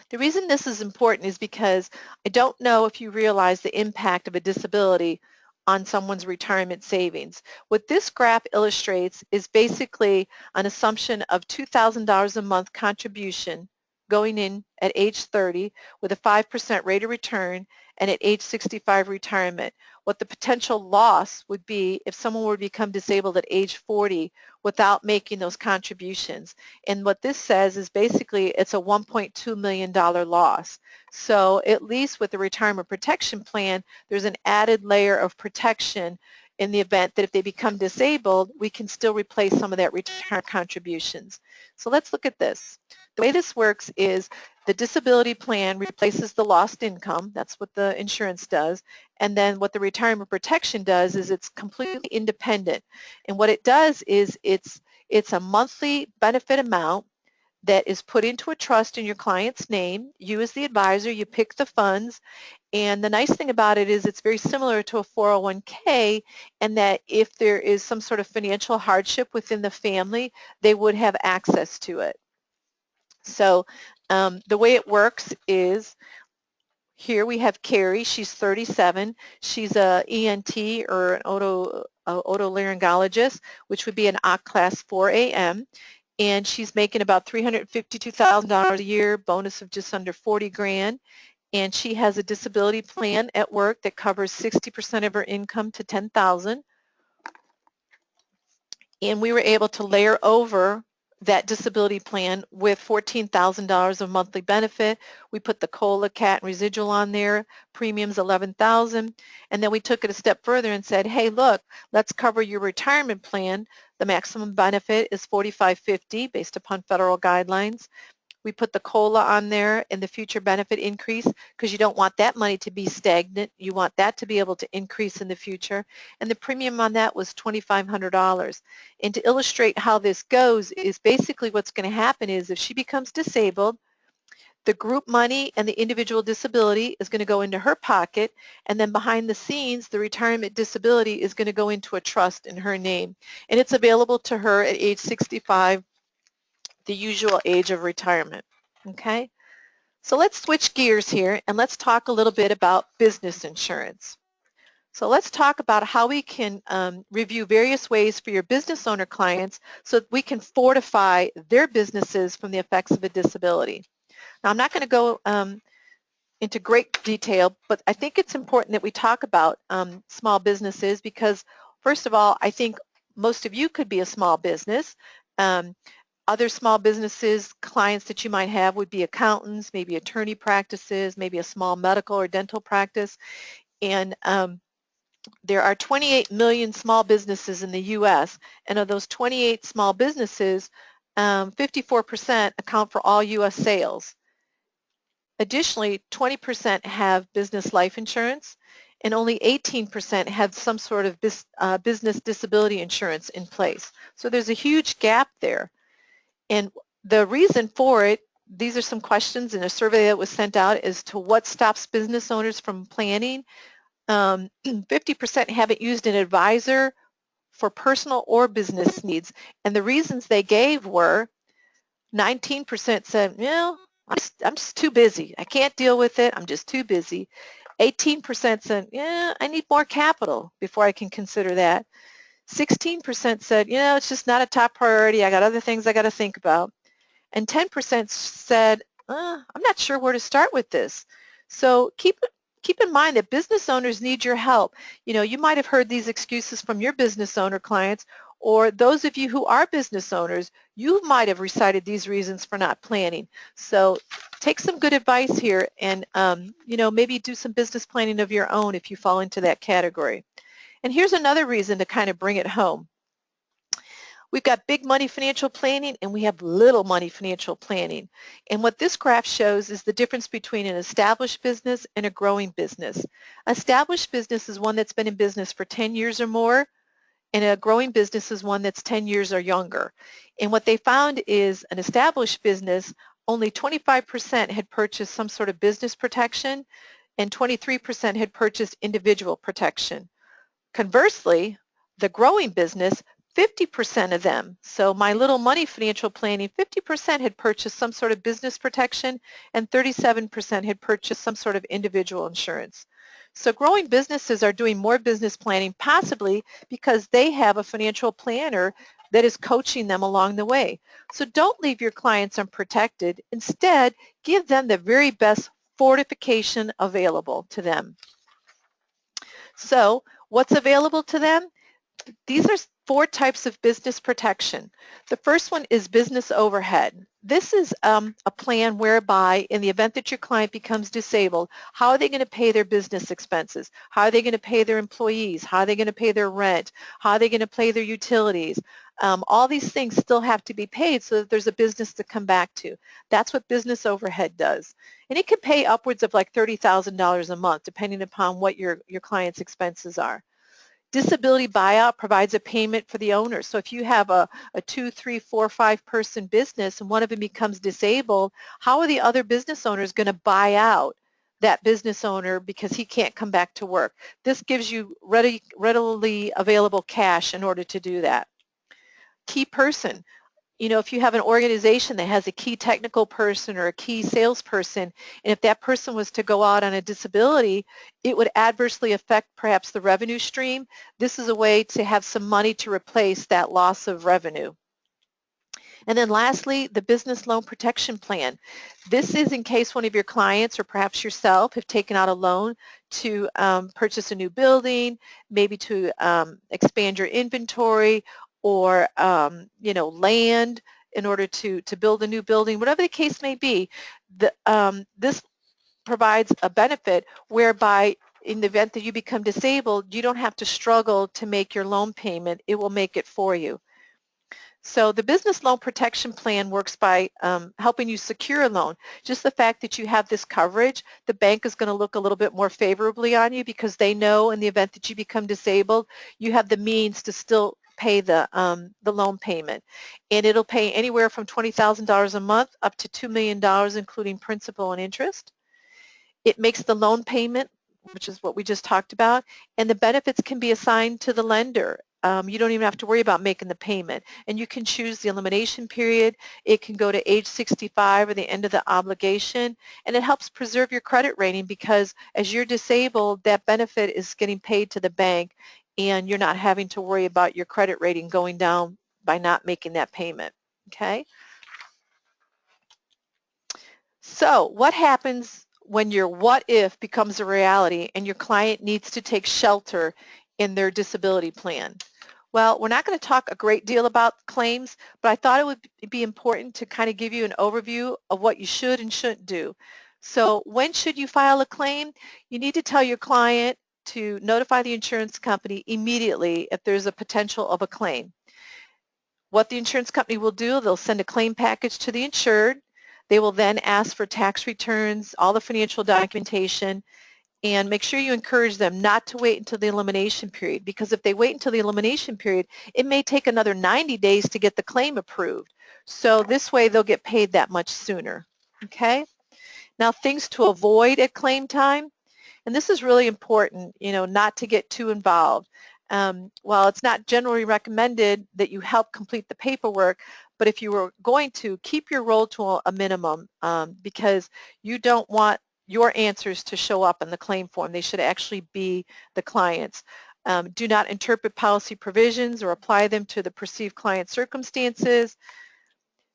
The reason this is important is because I don't know if you realize the impact of a disability on someone's retirement savings. What this graph illustrates is basically an assumption of $2,000 a month contribution going in at age 30 with a 5% rate of return and at age 65 retirement. What the potential loss would be if someone were to become disabled at age 40 without making those contributions. And what this says is basically it's a $1.2 million loss. So at least with the retirement protection plan, there's an added layer of protection in the event that if they become disabled, we can still replace some of that retirement contributions. So let's look at this. The way this works is the disability plan replaces the lost income. That's what the insurance does. And then what the retirement protection does is it's completely independent. And what it does is it's a monthly benefit amount that is put into a trust in your client's name. You as the advisor, you pick the funds. And the nice thing about it is it's very similar to a 401k, and that if there is some sort of financial hardship within the family, they would have access to it. So the way it works is here we have Carrie. She's 37. She's a ENT or an otolaryngologist, which would be an OC class 4AM. And she's making about $352,000 a year, bonus of just under 40 grand. And she has a disability plan at work that covers 60% of her income to $10,000. And we were able to layer over that disability plan with $14,000 of monthly benefit. We put the COLA, CAT, and residual on there, premiums $11,000, and then we took it a step further and said, hey, look, let's cover your retirement plan. The maximum benefit is $45.50 based upon federal guidelines. We put the COLA on there and the future benefit increase because you don't want that money to be stagnant. You want that to be able to increase in the future. And the premium on that was $2,500. And to illustrate how this goes is basically what's going to happen is if she becomes disabled, the group money and the individual disability is going to go into her pocket, and then behind the scenes, the retirement disability is going to go into a trust in her name. And it's available to her at age 65, the usual age of retirement. Okay, so let's switch gears here and let's talk a little bit about business insurance. So let's talk about how we can review various ways for your business owner clients so that we can fortify their businesses from the effects of a disability. Now I'm not going to go into great detail, but I think it's important that we talk about small businesses because first of all, I think most of you could be a small business. Other small businesses, clients that you might have would be accountants, maybe attorney practices, maybe a small medical or dental practice. And there are 28 million small businesses in the U.S. And of those 28 small businesses, 54% account for all U.S. sales. Additionally, 20% have business life insurance, and only 18% have some sort of business disability insurance in place. So there's a huge gap there. And the reason for it, these are some questions in a survey that was sent out as to what stops business owners from planning. 50% haven't used an advisor for personal or business needs. And the reasons they gave were 19% said, you know, I'm just too busy. I can't deal with it. I'm just too busy. 18% said, yeah, I need more capital before I can consider that. 16% said, you know, it's just not a top priority. I got other things I got to think about. And 10% said, I'm not sure where to start with this. So keep in mind that business owners need your help. You know, you might have heard these excuses from your business owner clients, Or those of you who are business owners, you might have recited these reasons for not planning. So take some good advice here and maybe do some business planning of your own if you fall into that category. And here's another reason to kind of bring it home. We've got big money financial planning and we have little money financial planning. And what this graph shows is the difference between an established business and a growing business. Established business is one that's been in business for 10 years or more, and a growing business is one that's 10 years or younger. And what they found is an established business, only 25% had purchased some sort of business protection and 23% had purchased individual protection. Conversely, the growing business, 50% of them, so my little money financial planning, 50% had purchased some sort of business protection and 37% had purchased some sort of individual insurance. So growing businesses are doing more business planning, possibly because they have a financial planner that is coaching them along the way. So don't leave your clients unprotected. Instead, give them the very best fortification available to them. So what's available to them? These are 4 types of business protection. The first one is business overhead. This is a plan whereby in the event that your client becomes disabled, how are they going to pay their business expenses? How are they going to pay their employees? How are they going to pay their rent? How are they going to pay their utilities? All these things still have to be paid so that there's a business to come back to. That's what business overhead does. And it can pay upwards of like $30,000 a month depending upon what your client's expenses are. Disability buyout provides a payment for the owner. So if you have a 2, 3, 4, 5 person business and one of them becomes disabled, how are the other business owners going to buy out that business owner because he can't come back to work? This gives you readily available cash in order to do that. Key person. If you have an organization that has a key technical person or a key salesperson, and if that person was to go out on a disability, it would adversely affect perhaps the revenue stream. This is a way to have some money to replace that loss of revenue. And then lastly, the business loan protection plan. This is in case one of your clients or perhaps yourself have taken out a loan to purchase a new building, maybe to expand your inventory, or land in order to build a new building, whatever the case may be. This provides a benefit whereby in the event that you become disabled, you don't have to struggle to make your loan payment. It will make it for you. So the business loan protection plan works by helping you secure a loan. Just the fact that you have this coverage, the bank is going to look a little bit more favorably on you because they know in the event that you become disabled, you have the means to still pay the loan payment. And it'll pay anywhere from $20,000 a month up to $2 million, including principal and interest. It makes the loan payment, which is what we just talked about, and the benefits can be assigned to the lender. You don't even have to worry about making the payment. And you can choose the elimination period. It can go to age 65 or the end of the obligation. And it helps preserve your credit rating because as you're disabled, that benefit is getting paid to the bank and you're not having to worry about your credit rating going down by not making that payment. Okay? So what happens when your what if becomes a reality and your client needs to take shelter in their disability plan? Well, we're not going to talk a great deal about claims, but I thought it would be important to kind of give you an overview of what you should and shouldn't do. So when should you file a claim? You need to tell your client to notify the insurance company immediately if there's a potential of a claim. What the insurance company will do, they'll send a claim package to the insured. They will then ask for tax returns, all the financial documentation, and make sure you encourage them not to wait until the elimination period, because if they wait until the elimination period, it may take another 90 days to get the claim approved. So this way they'll get paid that much sooner. Okay? Now things to avoid at claim time, and this is really important, not to get too involved. While it's not generally recommended that you help complete the paperwork, but if you were going to, keep your role to a minimum because you don't want your answers to show up in the claim form. They should actually be the client's. Do not interpret policy provisions or apply them to the perceived client circumstances.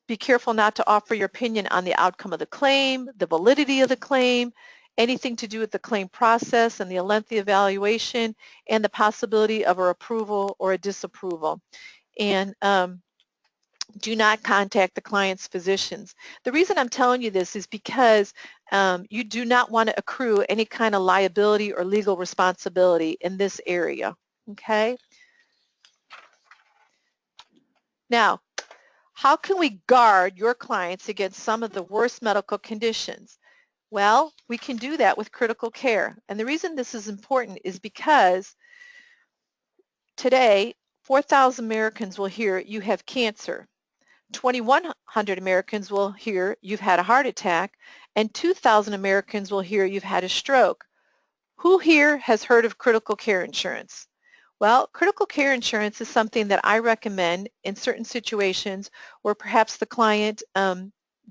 Be careful not to offer your opinion on the outcome of the claim, the validity of the claim, anything to do with the claim process and the lengthy evaluation, and the possibility of a approval or a disapproval. and do not contact the client's physicians. The reason I'm telling you this is because you do not want to accrue any kind of liability or legal responsibility in this area, okay? Now, how can we guard your clients against some of the worst medical conditions? Well, we can do that with critical care. And the reason this is important is because today, 4,000 Americans will hear you have cancer. 2,100 Americans will hear you've had a heart attack, and 2,000 Americans will hear you've had a stroke. Who here has heard of critical care insurance? Well, critical care insurance is something that I recommend in certain situations where perhaps the client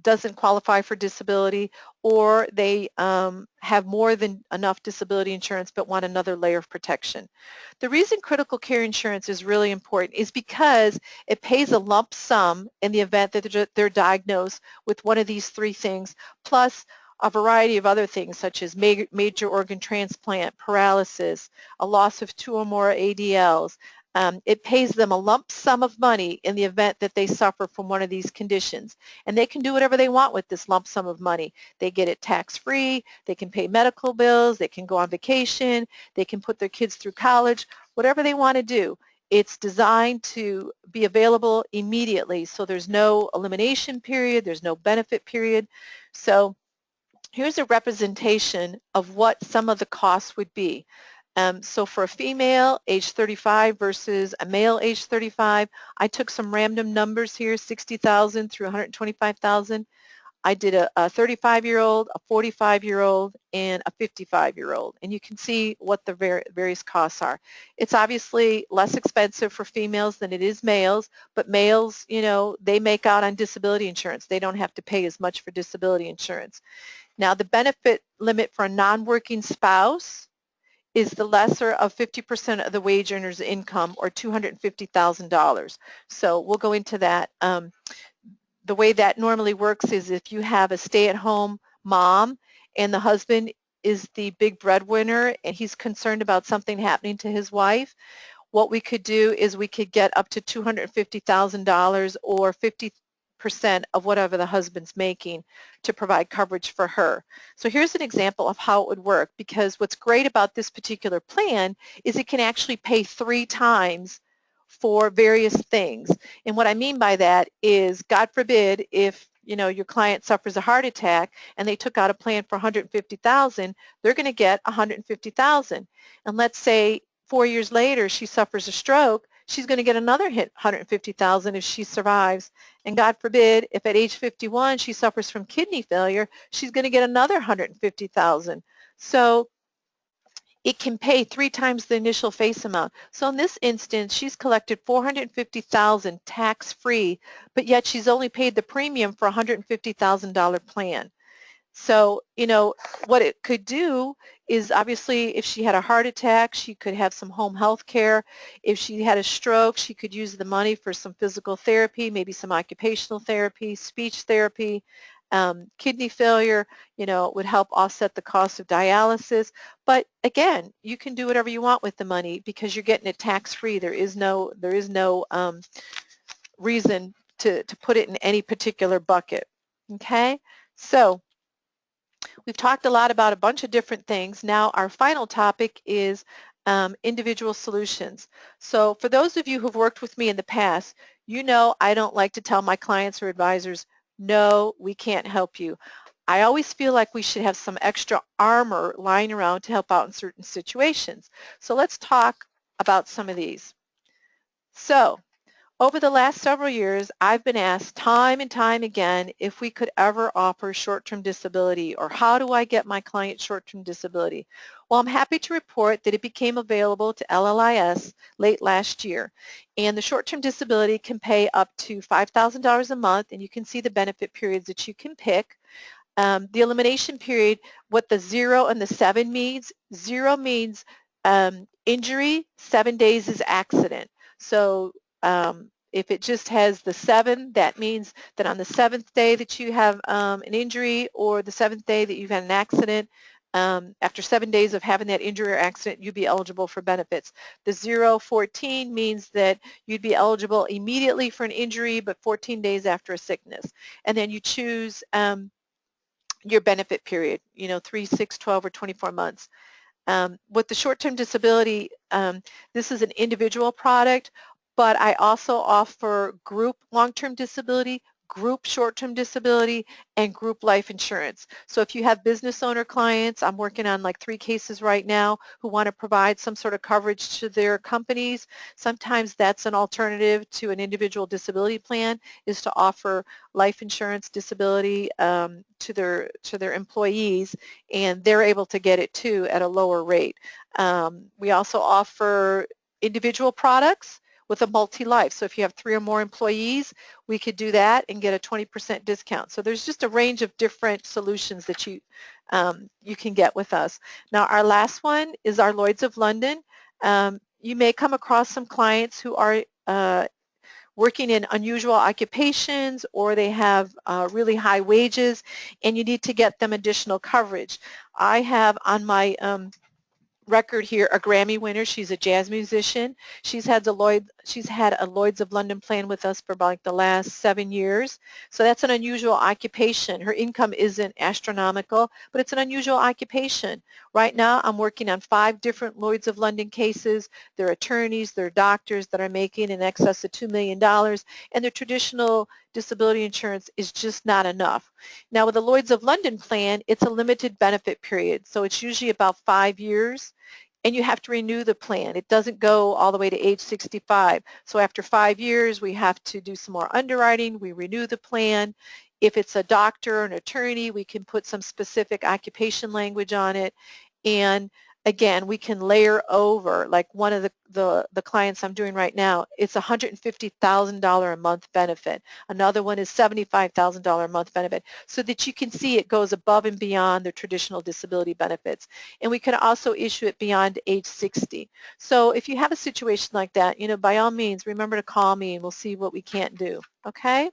doesn't qualify for disability, or they have more than enough disability insurance but want another layer of protection. The reason critical care insurance is really important is because it pays a lump sum in the event that they're diagnosed with one of these three things, plus a variety of other things such as major organ transplant, paralysis, a loss of 2 or more ADLs. It pays them a lump sum of money in the event that they suffer from one of these conditions. And they can do whatever they want with this lump sum of money. They get it tax-free, they can pay medical bills, they can go on vacation, they can put their kids through college, whatever they want to do. It's designed to be available immediately, so there's no elimination period, there's no benefit period. So here's a representation of what some of the costs would be. So for a female age 35 versus a male age 35, I took some random numbers here, 60,000 through 125,000. I did a 35-year-old, a 45-year-old, and a 55-year-old. And you can see what the various costs are. It's obviously less expensive for females than it is males, but males, you know, they make out on disability insurance. They don't have to pay as much for disability insurance. Now, the benefit limit for a non-working spouse is the lesser of 50% of the wage earner's income, or $250,000. So we'll go into that. The way that normally works is if you have a stay-at-home mom and the husband is the big breadwinner and he's concerned about something happening to his wife, what we could do is we could get up to $250,000 or 50% of whatever the husband's making to provide coverage for her. So here's an example of how it would work, because what's great about this particular plan is it can actually pay 3 times for various things. And what I mean by that is, God forbid, if your client suffers a heart attack and they took out a plan for $150,000, they're going to get $150,000. And let's say 4 years later she suffers a stroke, she's going to get another hit, $150,000, if she survives. And God forbid, if at age 51 she suffers from kidney failure, she's going to get another $150,000. So it can pay 3 times the initial face amount. So in this instance, she's collected $450,000 tax-free, but yet she's only paid the premium for a $150,000 plan. So, what it could do is, obviously, if she had a heart attack, she could have some home health care. If she had a stroke, she could use the money for some physical therapy, maybe some occupational therapy, speech therapy. Kidney failure, would help offset the cost of dialysis. But again, you can do whatever you want with the money because you're getting it tax-free. There is no reason to put it in any particular bucket. Okay, so we've talked a lot about a bunch of different things. Now our final topic is individual solutions. So for those of you who've worked with me in the past, I don't like to tell my clients or advisors, no, we can't help you. I always feel like we should have some extra armor lying around to help out in certain situations. So let's talk about some of these. So over the last several years, I've been asked time and time again if we could ever offer short-term disability, or how do I get my client short-term disability? Well, I'm happy to report that it became available to LLIS late last year. And the short-term disability can pay up to $5,000 a month, and you can see the benefit periods that you can pick. The elimination period, what the 0 and the 7 means, 0 means injury, 7 days is accident. So if it just has the 7, that means that on the 7th day that you have an injury, or the 7th day that you've had an accident, After 7 days of having that injury or accident, you'd be eligible for benefits. The 0-14 means that you'd be eligible immediately for an injury, but 14 days after a sickness. And then you choose your benefit period, 3, 6, 12, or 24 months. With the short-term disability, this is an individual product, but I also offer group long-term disability, group short-term disability, and group life insurance. So if you have business owner clients, I'm working on like 3 cases right now who want to provide some sort of coverage to their companies. Sometimes that's an alternative to an individual disability plan, is to offer life insurance disability to their employees, and they're able to get it too at a lower rate. We also offer individual products with a multi-life. So if you have 3 or more employees, we could do that and get a 20% discount. So there's just a range of different solutions that you can get with us. Now our last one is our Lloyd's of London. You may come across some clients who are working in unusual occupations, or they have really high wages, and you need to get them additional coverage. I have on my record here a Grammy winner. She's a jazz musician. She's had a Lloyd's of London plan with us for about the last 7 years. So that's an unusual occupation. Her income isn't astronomical, but it's an unusual occupation. Right now I'm working on 5 different Lloyd's of London cases. They're attorneys, they're doctors that are making in excess of $2 million, and their traditional disability insurance is just not enough. Now with the Lloyd's of London plan, it's a limited benefit period, so it's usually about 5 years, and you have to renew the plan. It doesn't go all the way to age 65. So after 5 years, we have to do some more underwriting. We renew the plan. If it's a doctor or an attorney, we can put some specific occupation language on it. And again, we can layer over, like one of the clients I'm doing right now, it's $150,000 a month benefit. Another one is $75,000 a month benefit, so that you can see it goes above and beyond the traditional disability benefits. And we can also issue it beyond age 60. So if you have a situation like that, by all means, remember to call me and we'll see what we can't do, okay?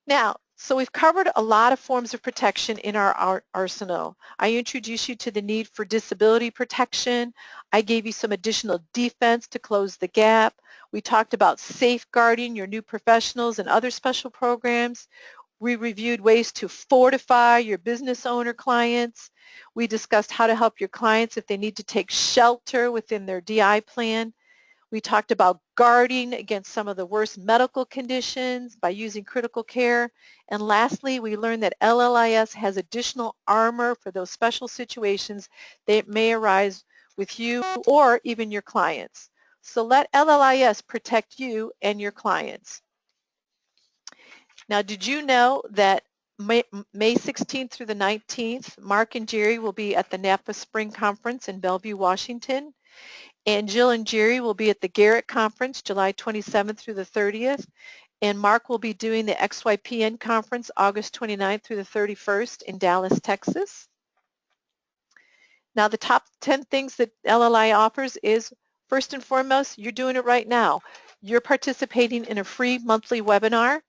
Now, so we've covered a lot of forms of protection in our arsenal. I introduced you to the need for disability protection. I gave you some additional defense to close the gap. We talked about safeguarding your new professionals and other special programs. We reviewed ways to fortify your business owner clients. We discussed how to help your clients if they need to take shelter within their DI plan. We talked about guarding against some of the worst medical conditions by using critical care. And lastly, we learned that LLIS has additional armor for those special situations that may arise with you or even your clients. So let LLIS protect you and your clients. Now, did you know that May 16th through the 19th, Mark and Jerry will be at the NAPA Spring Conference in Bellevue, Washington? And Jill and Jerry will be at the Garrett Conference July 27th through the 30th. And Mark will be doing the XYPN Conference August 29th through the 31st in Dallas, Texas. Now the top 10 things that LLI offers is, first and foremost, you're doing it right now. You're participating in a free monthly webinar.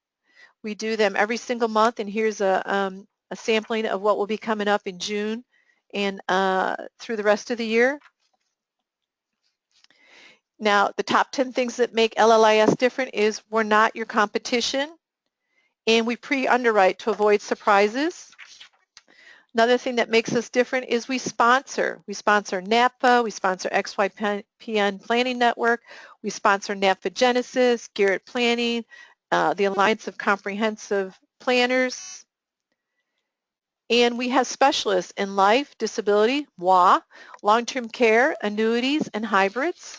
We do them every single month, and here's a sampling of what will be coming up in June and through the rest of the year. Now, the top 10 things that make LLIS different is we're not your competition, and we pre-underwrite to avoid surprises. Another thing that makes us different is we sponsor. We sponsor NAPA, we sponsor XYPN Planning Network, we sponsor NAPA Genesis, Garrett Planning, the Alliance of Comprehensive Planners, and we have specialists in life, disability, WA, long-term care, annuities, and hybrids.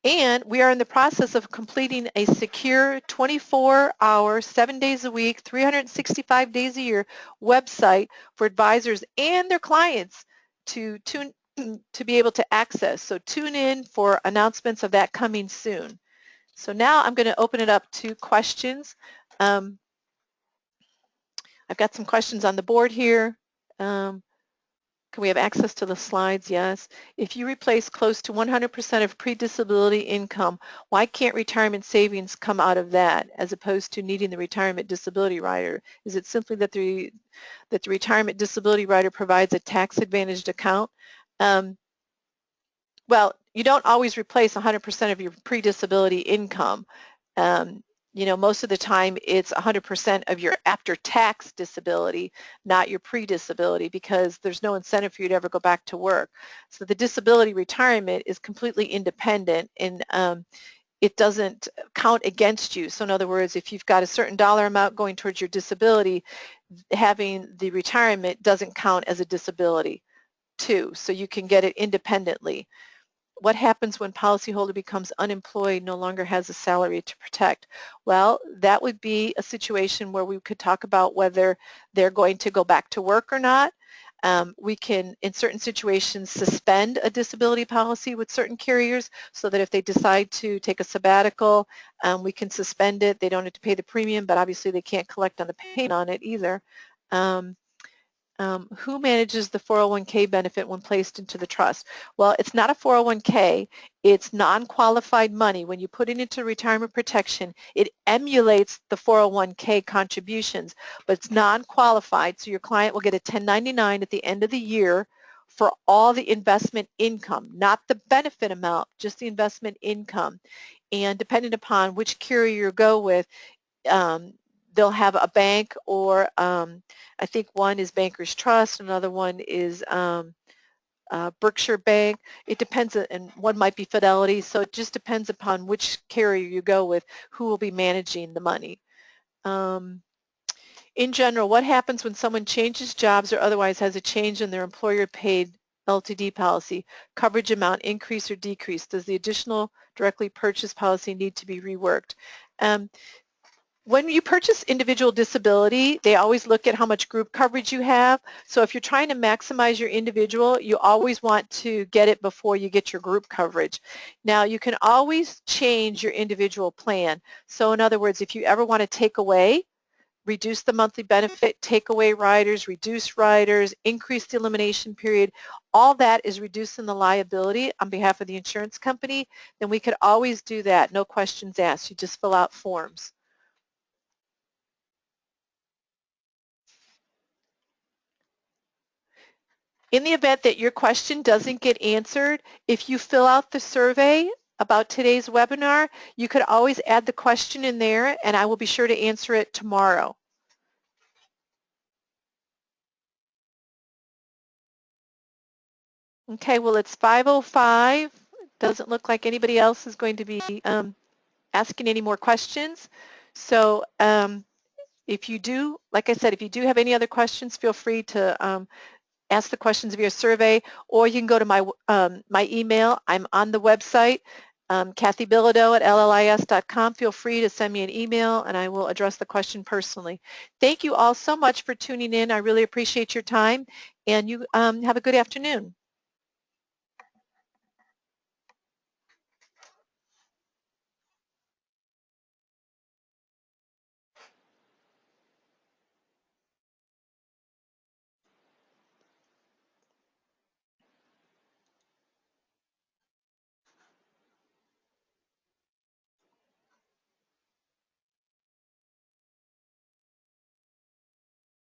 And we are in the process of completing a secure 24-hour, 7 days a week, 365 days a year website for advisors and their clients to be able to access. So tune in for announcements of that coming soon. So now I'm going to open it up to questions. I've got some questions on the board here. Can we have access to the slides? Yes. If you replace close to 100% of pre-disability income, why can't retirement savings come out of that as opposed to needing the retirement disability rider? Is it simply that the retirement disability rider provides a tax-advantaged account? Well, you don't always replace 100% of your pre-disability income. You know, most of the time it's 100% of your after-tax disability, not your pre-disability, because there's no incentive for you to ever go back to work. So the disability retirement is completely independent, and it doesn't count against you. So in other words, if you've got a certain dollar amount going towards your disability, having the retirement doesn't count as a disability too, so you can get it independently. What happens when policyholder becomes unemployed, no longer has a salary to protect? Well, that would be a situation where we could talk about whether they're going to go back to work or not. We can, in certain situations, suspend a disability policy with certain carriers so that if they decide to take a sabbatical, we can suspend it. They don't have to pay the premium, but obviously they can't collect on the payment on it either. Who manages the 401k benefit when placed into the trust? Well, it's not a 401k. It's non-qualified money. When you put it into retirement protection, it emulates the 401k contributions, but it's non-qualified, so your client will get a 1099 at the end of the year for all the investment income, not the benefit amount, just the investment income. And depending upon which carrier you go with, they'll have a bank, or I think one is Bankers Trust, another one is Berkshire Bank. It depends, and one might be Fidelity, so it just depends upon which carrier you go with, who will be managing the money. In general, what happens when someone changes jobs or otherwise has a change in their employer-paid LTD policy? Coverage amount increase or decrease? Does the additional directly purchased policy need to be reworked? When you purchase individual disability, they always look at how much group coverage you have. So if you're trying to maximize your individual, you always want to get it before you get your group coverage. Now, you can always change your individual plan. So in other words, if you ever want to take away, reduce the monthly benefit, take away riders, reduce riders, increase the elimination period, all that is reducing the liability on behalf of the insurance company, then we could always do that, no questions asked. You just fill out forms. In the event that your question doesn't get answered, if you fill out the survey about today's webinar, you could always add the question in there, and I will be sure to answer it tomorrow. Okay, well, it's 5:05. Doesn't look like anybody else is going to be asking any more questions. So if you do, like I said, if you do have any other questions, feel free to ask the questions via survey, or you can go to my my email. I'm on the website, Kathy Bilodeau at LLIS.com. Feel free to send me an email, and I will address the question personally. Thank you all so much for tuning in. I really appreciate your time, and you have a good afternoon.